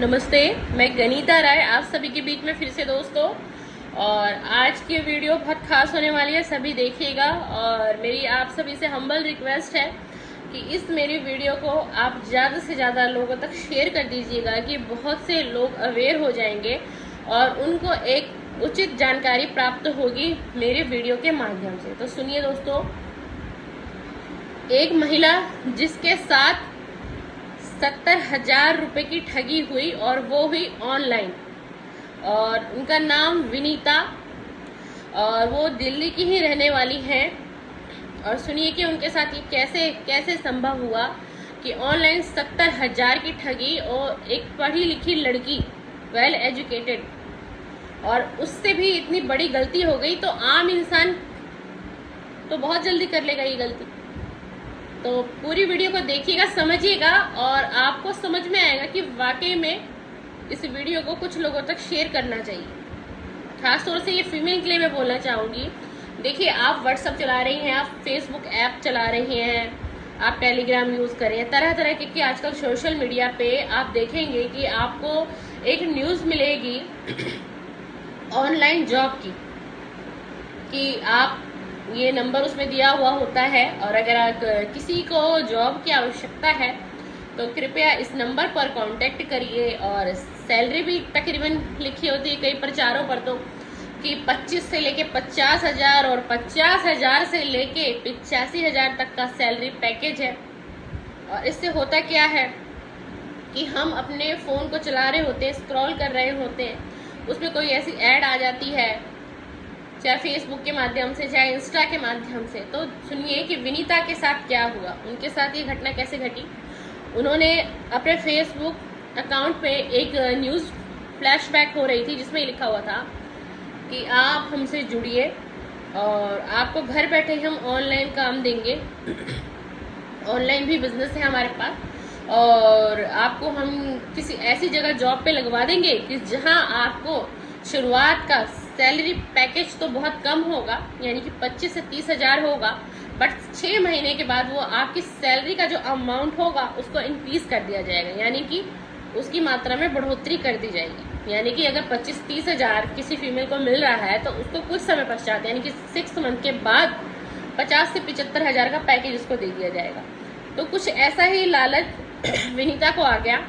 नमस्ते, मैं गनीता राय आप सभी के बीच में फिर से दोस्तों। और आज की वीडियो बहुत खास होने वाली है, सभी देखिएगा। और मेरी आप सभी से हम्बल रिक्वेस्ट है कि इस मेरी वीडियो को आप ज़्यादा से ज़्यादा लोगों तक शेयर कर दीजिएगा कि बहुत से लोग अवेयर हो जाएंगे और उनको एक उचित जानकारी प्राप्त होगी मेरे वीडियो के माध्यम से। तो सुनिए दोस्तों, एक महिला जिसके साथ 70,000 रुपए की ठगी हुई और वो हुई ऑनलाइन, और उनका नाम विनीता और वो दिल्ली की ही रहने वाली हैं। और सुनिए कि उनके साथ ये कैसे कैसे संभव हुआ कि ऑनलाइन 70,000 की ठगी और एक पढ़ी लिखी लड़की, वेल एजुकेटेड, और उससे भी इतनी बड़ी गलती हो गई। तो आम इंसान तो बहुत जल्दी कर लेगा ये गलती। तो पूरी वीडियो को देखिएगा, समझिएगा, और आपको समझ में आएगा कि वाकई में इस वीडियो को कुछ लोगों तक शेयर करना चाहिए। खासतौर से ये फीमेल के लिए मैं बोलना चाहूँगी। देखिए, आप व्हाट्सअप चला रही हैं, आप फेसबुक ऐप चला रही हैं, आप टेलीग्राम यूज़ कर रही हैं, तरह तरह के आजकल सोशल मीडिया पे आप देखेंगे कि आपको एक न्यूज़ मिलेगी ऑनलाइन जॉब की, कि आप ये नंबर उसमें दिया हुआ होता है और अगर किसी को जॉब की आवश्यकता है तो कृपया इस नंबर पर कांटेक्ट करिए। और सैलरी भी तकरीबन लिखी होती है कई प्रचारों पर तो कि 25 से लेके 50,000 और 50,000 से लेके 85,000 तक का सैलरी पैकेज है। और इससे होता क्या है कि हम अपने फ़ोन को चला रहे होते हैं, स्क्रॉल कर रहे होते हैं, उसमें कोई ऐसी ऐड आ जाती है, चाहे फेसबुक के माध्यम से चाहे इंस्टा के माध्यम से। तो सुनिए कि विनीता के साथ क्या हुआ, उनके साथ ये घटना कैसे घटी। उन्होंने अपने फेसबुक अकाउंट पे एक न्यूज़ फ्लैशबैक हो रही थी जिसमें लिखा हुआ था कि आप हमसे जुड़िए और आपको घर बैठे हम ऑनलाइन काम देंगे, ऑनलाइन भी बिजनेस है हमारे पास, और आपको हम किसी ऐसी जगह जॉब पे लगवा देंगे कि जहां आपको शुरुआत का सैलरी पैकेज तो बहुत कम होगा, यानी कि 25 से 30,000 होगा, बट 6 महीने के बाद वो आपकी सैलरी का जो अमाउंट होगा उसको इंक्रीज कर दिया जाएगा, यानी कि उसकी मात्रा में बढ़ोतरी कर दी जाएगी। यानी कि अगर 25-30,000 किसी फीमेल को मिल रहा है तो उसको कुछ समय पश्चात, यानी कि 6 मंथ के बाद 50 से 75,000 का पैकेज उसको दे दिया जाएगा। तो कुछ ऐसा ही लालच विनीता को आ गया।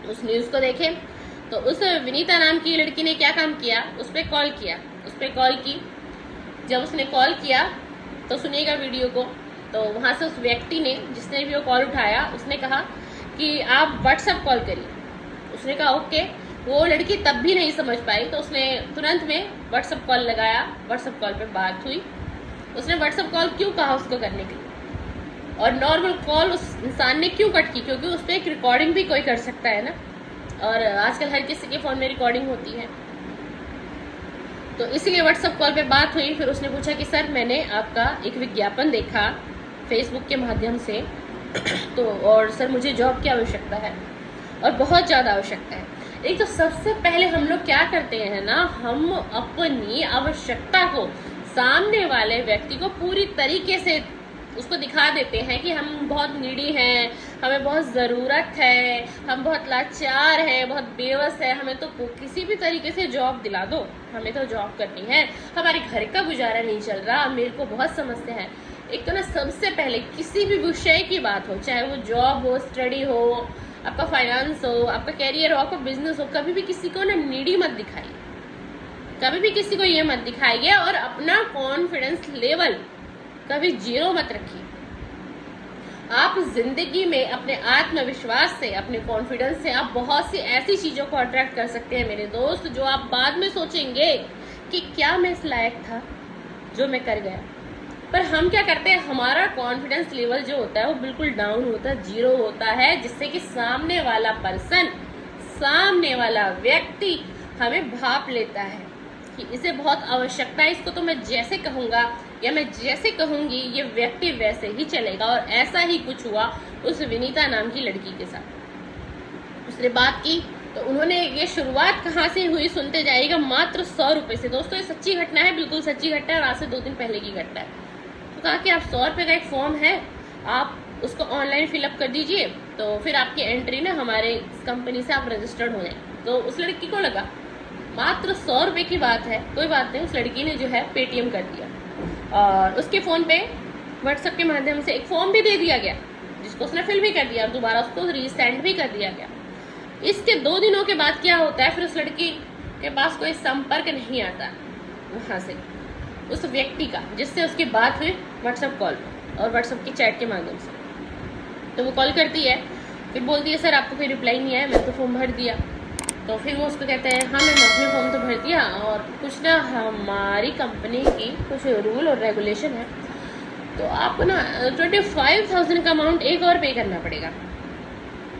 उस न्यूज़ को देखें तो उस विनीता नाम की लड़की ने क्या काम किया, उस पर कॉल किया, उस पर कॉल की। जब उसने कॉल किया तो सुनिएगा वीडियो को। तो वहाँ से उस व्यक्ति ने, जिसने भी वो कॉल उठाया, उसने कहा कि आप व्हाट्सएप कॉल करिए। उसने कहा ओके। वो लड़की तब भी नहीं समझ पाई तो उसने तुरंत में व्हाट्सएप कॉल लगाया। व्हाट्सएप कॉल पे बात हुई। उसने व्हाट्सएप कॉल क्यों कहा उसको करने के लिए, और नॉर्मल कॉल उस इंसान ने क्यों कट की, क्योंकि उस पर एक रिकॉर्डिंग भी कोई कर सकता है ना, और आजकल हर किसी के फ़ोन में रिकॉर्डिंग होती है। तो इसलिए व्हाट्सएप कॉल पे बात हुई। फिर उसने पूछा कि सर, मैंने आपका एक विज्ञापन देखा फेसबुक के माध्यम से, तो और सर मुझे जॉब की आवश्यकता है और बहुत ज़्यादा आवश्यकता है। एक तो सबसे पहले हम लोग क्या करते हैं ना, हम अपनी आवश्यकता को सामने वाले व्यक्ति को पूरी तरीके से उसको दिखा देते हैं कि हम बहुत नीडी हैं, हमें बहुत ज़रूरत है, हम बहुत लाचार हैं, बहुत बेबस है, हमें तो किसी भी तरीके से जॉब दिला दो, हमें तो जॉब करनी है, हमारे घर का गुजारा नहीं चल रहा, मेरे को बहुत समस्या है। एक तो ना, सबसे पहले किसी भी विषय की बात हो, चाहे वो जॉब हो, स्टडी हो, आपका फाइनेंस हो, आपका कैरियर हो, आपका बिजनेस हो, कभी भी किसी को ना नीडी मत दिखाइए, कभी भी किसी को ये मत दिखाइए। और अपना कॉन्फिडेंस लेवल कभी जीरो मत रखिए। आप जिंदगी में अपने आत्मविश्वास से, अपने कॉन्फिडेंस से आप बहुत सी ऐसी चीज़ों को अट्रैक्ट कर सकते हैं मेरे दोस्त, जो आप बाद में सोचेंगे कि क्या मैं इस लायक था जो मैं कर गया। पर हम क्या करते हैं, हमारा कॉन्फिडेंस लेवल जो होता है वो बिल्कुल डाउन होता है, जीरो होता है, जिससे कि सामने वाला पर्सन, सामने वाला व्यक्ति हमें भाप लेता है कि इसे बहुत आवश्यकता है, इसको तो मैं जैसे कहूँगा या मैं जैसे कहूँगी ये व्यक्ति वैसे ही चलेगा। और ऐसा ही कुछ हुआ उस विनीता नाम की लड़की के साथ। उसने बात की तो उन्होंने, ये शुरुआत कहाँ से हुई सुनते जाइएगा, मात्र 100 रुपये से। दोस्तों ये सच्ची घटना है, बिल्कुल सच्ची घटना है, और आज से 2 दिन पहले की घटना है। तो कहा कि आप 100 रुपये का एक फॉर्म है, आप उसको ऑनलाइन फिलअप कर दीजिए, तो फिर आपकी एंट्री ना हमारे कंपनी से आप रजिस्टर्ड हो जाए। तो उस लड़की को लगा मात्र 100 रुपये की बात है, कोई बात नहीं। उस लड़की ने जो है पेटीएम कर दिया और उसके फ़ोन पे व्हाट्सएप के माध्यम से एक फॉर्म भी दे दिया गया, जिसको उसने फिल भी कर दिया और दोबारा उसको रीसेंड भी कर दिया गया। इसके 2 दिनों के बाद क्या होता है, फिर उस लड़की के पास कोई संपर्क नहीं आता वहाँ से उस व्यक्ति का जिससे उसकी बात हुई व्हाट्सएप कॉल और व्हाट्सएप की चैट के माध्यम से। तो वो कॉल करती है, फिर बोलती है सर आपको कोई रिप्लाई नहीं आया, मैं तो फॉर्म भर दिया। तो फिर वो उसको कहते हैं हाँ मैम आपने फॉर्म तो भर दिया और कुछ ना हमारी कंपनी की कुछ रूल और रेगुलेशन है, तो आपको ना 25,000 का अमाउंट एक और पे करना पड़ेगा,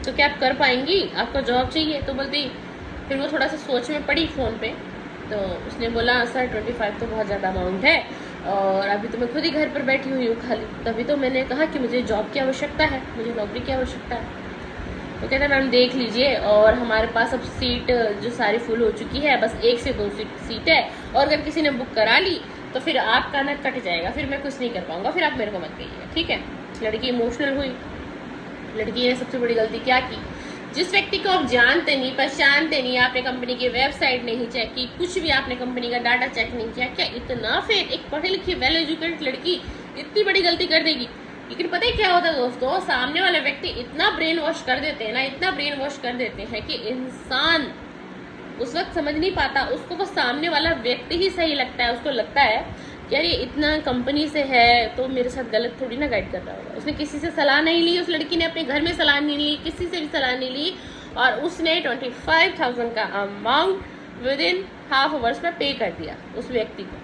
तो क्या आप कर पाएंगी, आपको जॉब चाहिए। तो बोलती, फिर वो थोड़ा सा सोच में पड़ी फ़ोन पे, तो उसने बोला सर 25 तो बहुत ज़्यादा अमाउंट है और अभी तो मैं खुद ही घर पर बैठी हुई हूँ खाली, तभी तो मैंने कहा कि मुझे जॉब की आवश्यकता है, मुझे नौकरी की आवश्यकता है। तो कहते हैं मैम देख लीजिए और हमारे पास अब सीट जो सारी फुल हो चुकी है, बस 1 से 2 सीट है और अगर किसी ने बुक करा ली तो फिर आपका ना कट जाएगा, फिर मैं कुछ नहीं कर पाऊंगा, फिर आप मेरे को मत कहिए, ठीक है। लड़की इमोशनल हुई। लड़की ने सबसे बड़ी गलती क्या की, जिस व्यक्ति को आप जानते नहीं पहचानते नहीं, आपने कंपनी की वेबसाइट नहीं चेक की, कुछ भी आपने कंपनी का डाटा चेक नहीं किया, क्या इतना फिर एक पढ़ी लिखी वेल एजुकेटेड लड़की इतनी बड़ी गलती कर देगी। लेकिन पता है क्या होता है दोस्तों, सामने वाले व्यक्ति इतना ब्रेन वॉश कर देते हैं ना, इतना ब्रेन वॉश कर देते हैं कि इंसान उस वक्त समझ नहीं पाता, उसको वो सामने वाला व्यक्ति ही सही लगता है। उसको लगता है कि यार ये इतना कंपनी से है तो मेरे साथ गलत थोड़ी ना गाइड कर रहा होगा। उसने किसी से सलाह नहीं ली, उस लड़की ने अपने घर में सलाह नहीं ली, किसी से भी सलाह नहीं ली और उसने 25,000 का amount with in half hours में पे कर दिया उस व्यक्ति को,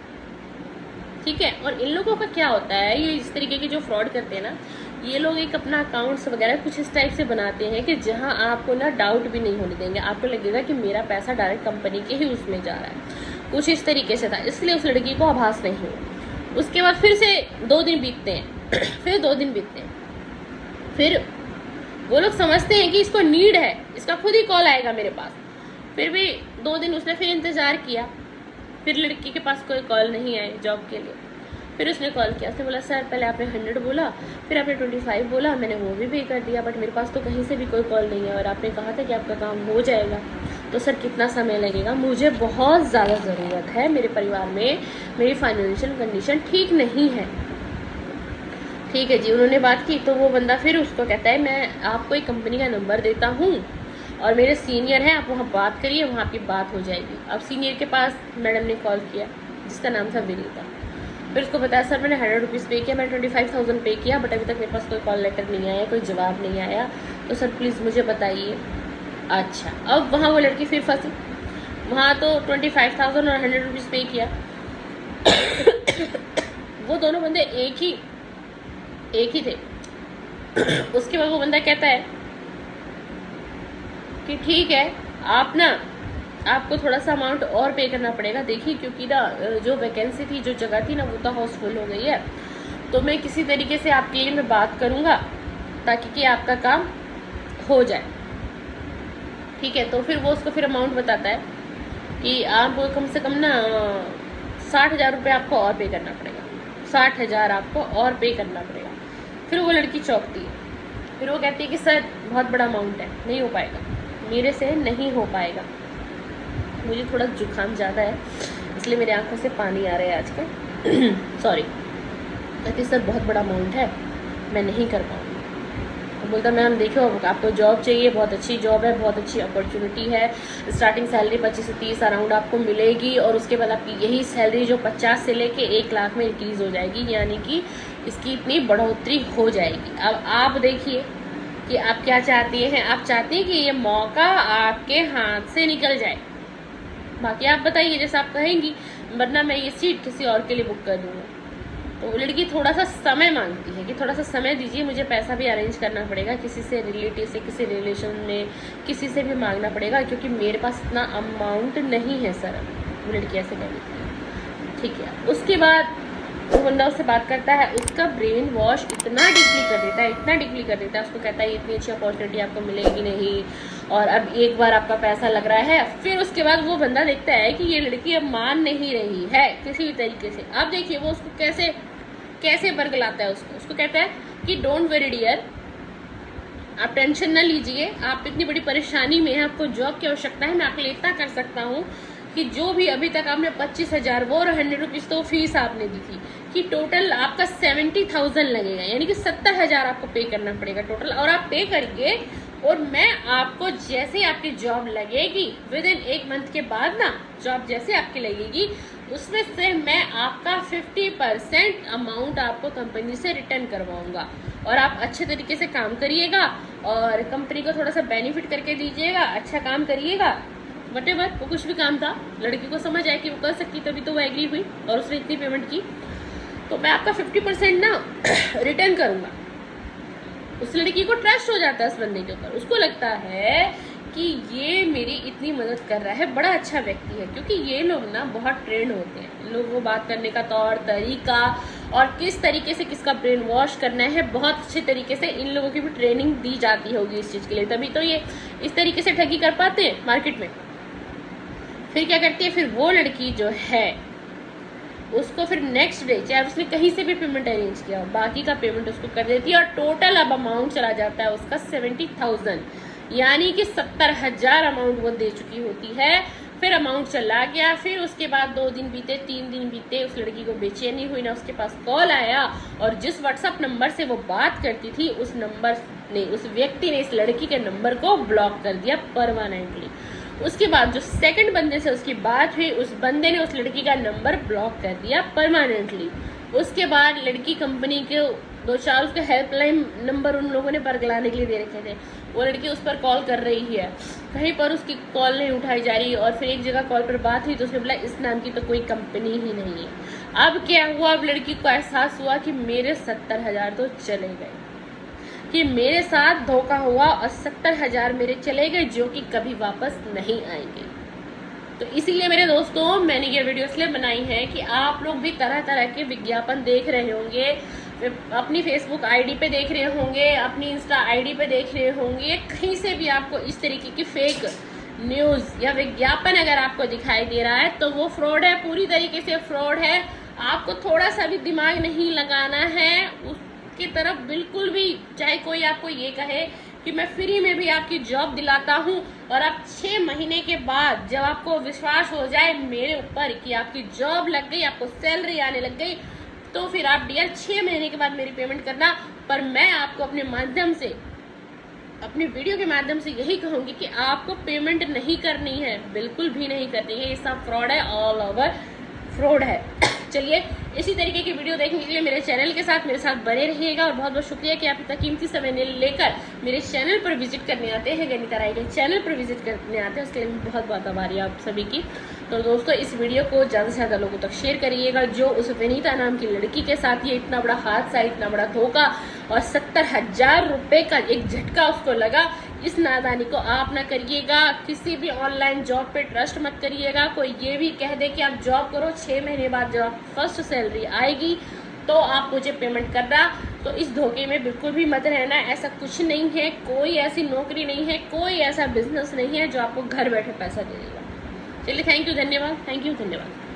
ठीक है। और इन लोगों का क्या होता है, ये इस तरीके के जो फ्रॉड करते हैं ना, ये लोग एक अपना अकाउंट्स वगैरह कुछ इस टाइप से बनाते हैं कि जहां आपको ना डाउट भी नहीं होने देंगे, आपको लगेगा कि मेरा पैसा डायरेक्ट कंपनी के ही उसमें जा रहा है। कुछ इस तरीके से था, इसलिए उस लड़की को आभास नहीं हुआ। उसके बाद फिर से 2 दिन बीतते हैं फिर 2 दिन बीतते हैं, फिर वो लोग समझते हैं कि इसको नीड है, इसका खुद ही कॉल आएगा मेरे पास। फिर भी 2 दिन उसने फिर इंतज़ार किया, फिर लड़की के पास कोई कॉल नहीं आए जॉब के लिए। फिर उसने कॉल किया, उसने बोला सर पहले आपने 100 बोला, फिर आपने 25 बोला, मैंने वो भी पे कर दिया, बट मेरे पास तो कहीं से भी कोई कॉल नहीं है और आपने कहा था कि आपका काम हो जाएगा, तो सर कितना समय लगेगा, मुझे बहुत ज़्यादा ज़रूरत है, मेरे परिवार में मेरी फाइनेंशियल कंडीशन ठीक नहीं है। ठीक है जी, उन्होंने बात की। तो वो बंदा फिर उसको कहता है मैं आपको एक कंपनी का नंबर देता हूँ और मेरे सीनियर हैं, आप वहाँ बात करिए, वहाँ आपकी बात हो जाएगी। अब सीनियर के पास मैडम ने कॉल किया जिसका नाम था विनीता। फिर उसको बताया सर मैंने 100 रुपीज़ पे किया, मैंने 25,000 पे किया, बट अभी तक मेरे पास कोई कॉल लेटर नहीं आया, कोई जवाब नहीं आया, तो सर प्लीज़ मुझे बताइए। अच्छा, अब वहाँ वो लड़की फिर फंसी। वहाँ तो 25,000 और 100 रुपीज़ पे किया वो दोनों बंदे एक ही थे। उसके बाद वो बंदा कहता है कि ठीक है आप ना, आपको थोड़ा सा अमाउंट और पे करना पड़ेगा, देखिए क्योंकि ना जो वैकेंसी थी, जो जगह थी ना, वो तो हाउसफुल हो गई है, तो मैं किसी तरीके से आपके लिए मैं बात करूँगा ताकि कि आपका काम हो जाए, ठीक है। तो फिर वो उसको फिर अमाउंट बताता है कि आपको कम से कम ना 60,000 रुपये आपको और पे करना पड़ेगा, 60,000 आपको और पे करना पड़ेगा। फिर वो लड़की चौंकती है, फिर वो कहती है कि सर बहुत बड़ा अमाउंट है, नहीं हो पाएगा, मेरे से नहीं हो पाएगा, मुझे थोड़ा जुकाम ज़्यादा है इसलिए मेरी आंखों से पानी आ रहा है आजकल सॉरी। कहती सर बहुत बड़ा अमाउंट है, मैं नहीं कर पाऊँगी। तो बोलता मैम देखो आपको जॉब चाहिए, बहुत अच्छी जॉब है, बहुत अच्छी अपॉर्चुनिटी है, स्टार्टिंग सैलरी 25 से 30 अराउंड आपको मिलेगी और उसके बाद आपकी यही सैलरी जो 50 से लेके 1 लाख में इंक्रीज़ हो जाएगी, यानी कि इसकी इतनी बढ़ोतरी हो जाएगी। अब आप देखिए कि आप क्या चाहती हैं, आप चाहती हैं कि ये मौका आपके हाथ से निकल जाए, बाकी आप बताइए जैसा आप कहेंगी, वरना मैं ये सीट किसी और के लिए बुक कर दूँगा। तो लड़की थोड़ा सा समय मांगती है कि थोड़ा सा समय दीजिए, मुझे पैसा भी अरेंज करना पड़ेगा, किसी से रिलेटिव से, किसी रिलेशन में किसी से भी मांगना पड़ेगा, क्योंकि मेरे पास इतना अमाउंट नहीं है सर। वो लड़की ऐसे कहती है, ठीक है। उसके बाद वो बंदा उससे बात करता है, उसका ब्रेन वॉश इतना डीपली कर देता है, इतना डीपली कर देता है, उसको कहता है इतनी अच्छी अपॉर्चुनिटी आपको मिलेगी नहीं और अब एक बार आपका पैसा लग रहा है। फिर उसके बाद वो बंदा देखता है कि ये लड़की अब मान नहीं रही है किसी भी तरीके से। अब देखिए वो उसको कैसे बरगलाता है, उसको कहता है कि डोंट वरी डियर, आप टेंशन ना लीजिए, आप इतनी बड़ी परेशानी में हैं, आपको जॉब की आवश्यकता है, मैं आपके लिए इतना कर सकता हूँ कि जो भी अभी तक आपने 25,000 वो और 100 रुपीज़ तो फीस आपने दी थी, कि टोटल आपका 70,000 लगेगा, यानी कि 70,000 आपको पे करना पड़ेगा टोटल, और आप पे करिए। और मैं आपको जैसे ही आपकी जॉब लगेगी विद इन 1 मंथ के बाद ना, जॉब जैसे आपकी लगेगी उसमें से मैं आपका 50% अमाउंट आपको कंपनी से रिटर्न करवाऊंगा, और आप अच्छे तरीके से काम करिएगा और कंपनी को थोड़ा सा बेनिफिट करके दीजिएगा, अच्छा काम करिएगा। वटेवर वो कुछ भी काम था, लड़की को समझ आया कि वो कर सकती, तभी तो वो एग्री हुई और उसने इतनी पेमेंट की। तो मैं आपका 50% ना रिटर्न करूंगा। उस लड़की को ट्रस्ट हो जाता है इस बंदे के ऊपर, उसको लगता है कि ये मेरी इतनी मदद कर रहा है, बड़ा अच्छा व्यक्ति है। क्योंकि ये लोग ना बहुत ट्रेंड होते हैं, लोगों को बात करने का तौर तरीका और किस तरीके से किसका ब्रेन वॉश करना है, बहुत अच्छे तरीके से इन लोगों की भी ट्रेनिंग दी जाती होगी इस चीज़ के लिए, तभी तो ये इस तरीके से ठगी कर पाते हैं मार्केट में। फिर क्या करती है, फिर वो लड़की जो है उसको फिर नेक्स्ट डे चाहे उसने कहीं से भी पेमेंट अरेंज किया, बाकी का पेमेंट उसको कर देती है, और टोटल अब अमाउंट चला जाता है उसका 70,000, यानी कि 70,000 अमाउंट वो दे चुकी होती है। फिर अमाउंट चला गया, फिर उसके बाद 2 दिन बीते, 3 दिन बीते, उस लड़की को बेचैनी हुई ना, उसके पास कॉल आया, और जिस व्हाट्सएप नंबर से वो बात करती थी उस नंबर ने, उस व्यक्ति ने इस लड़की के नंबर को ब्लॉक कर दिया परमानेंटली। उसके बाद जो सेकंड बंदे से उसकी बात हुई, उस बंदे ने उस लड़की का नंबर ब्लॉक कर दिया परमानेंटली। उसके बाद लड़की कंपनी के 2-4 उसके हेल्पलाइन नंबर उन लोगों ने बरगलाने के लिए दे रखे थे, वो लड़की उस पर कॉल कर रही है, कहीं पर उसकी कॉल नहीं उठाई जा रही, और फिर एक जगह कॉल पर बात हुई तो उसने बोला इस नाम की तो कोई कंपनी ही नहीं है। अब क्या हुआ, अब लड़की को एहसास हुआ कि मेरे 70,000 तो चले गए, कि मेरे साथ धोखा हुआ और 70,000 मेरे चले गए, जो कि कभी वापस नहीं आएंगे। तो इसीलिए मेरे दोस्तों मैंने ये वीडियो इसलिए बनाई है कि आप लोग भी तरह तरह के विज्ञापन देख रहे होंगे, अपनी फेसबुक आईडी पे देख रहे होंगे, अपनी इंस्टा आईडी पे देख रहे होंगे, कहीं से भी आपको इस तरीके की फेक न्यूज़ या विज्ञापन अगर आपको दिखाई दे रहा है तो वो फ्रॉड है, पूरी तरीके से फ्रॉड है। आपको थोड़ा सा भी दिमाग नहीं लगाना है की तरफ बिल्कुल भी, चाहे कोई आपको ये कहे कि मैं फ्री में भी आपकी जॉब दिलाता हूं, और आप 6 महीने के बाद जब आपको विश्वास हो जाए मेरे ऊपर कि आपकी जॉब लग गई, आपको सैलरी आने लग गई, तो फिर आप डियर 6 महीने के बाद मेरी पेमेंट करना। पर मैं आपको अपने माध्यम से, अपने वीडियो के माध्यम से यही कहूंगी कि आपको पेमेंट नहीं करनी है, बिल्कुल भी नहीं करनी है, ये सब फ्रॉड है, ऑल ओवर फ्रॉड है। चलिए इसी तरीके की वीडियो देखने के लिए मेरे चैनल के साथ मेरे साथ बने रहिएगा, और बहुत बहुत शुक्रिया कि आप इतना कीमती समय लेकर मेरे चैनल पर विजिट करने आते हैं, गणिता राय के चैनल पर विजिट करने आते हैं, उसके लिए बहुत बहुत आभारी आप सभी की। तो दोस्तों इस वीडियो को ज़्यादा से ज़्यादा लोगों तक शेयर करिएगा। जो उस विनीता नाम की लड़की के साथ ये इतना बड़ा हादसा, इतना बड़ा धोखा और 70,000 रुपये का एक झटका उसको लगा, इस नादानी को आप ना करिएगा। किसी भी ऑनलाइन जॉब पे ट्रस्ट मत करिएगा। कोई ये भी कह दे कि आप जॉब करो, 6 महीने बाद जब आप फर्स्ट सैलरी आएगी तो आप मुझे पेमेंट करना, तो इस धोखे में बिल्कुल भी मत रहना। ऐसा कुछ नहीं है, कोई ऐसी नौकरी नहीं है, कोई ऐसा बिजनेस नहीं है जो आपको घर बैठे पैसा दे देगा। चलिए थैंक यू, धन्यवाद, थैंक यू, धन्यवाद।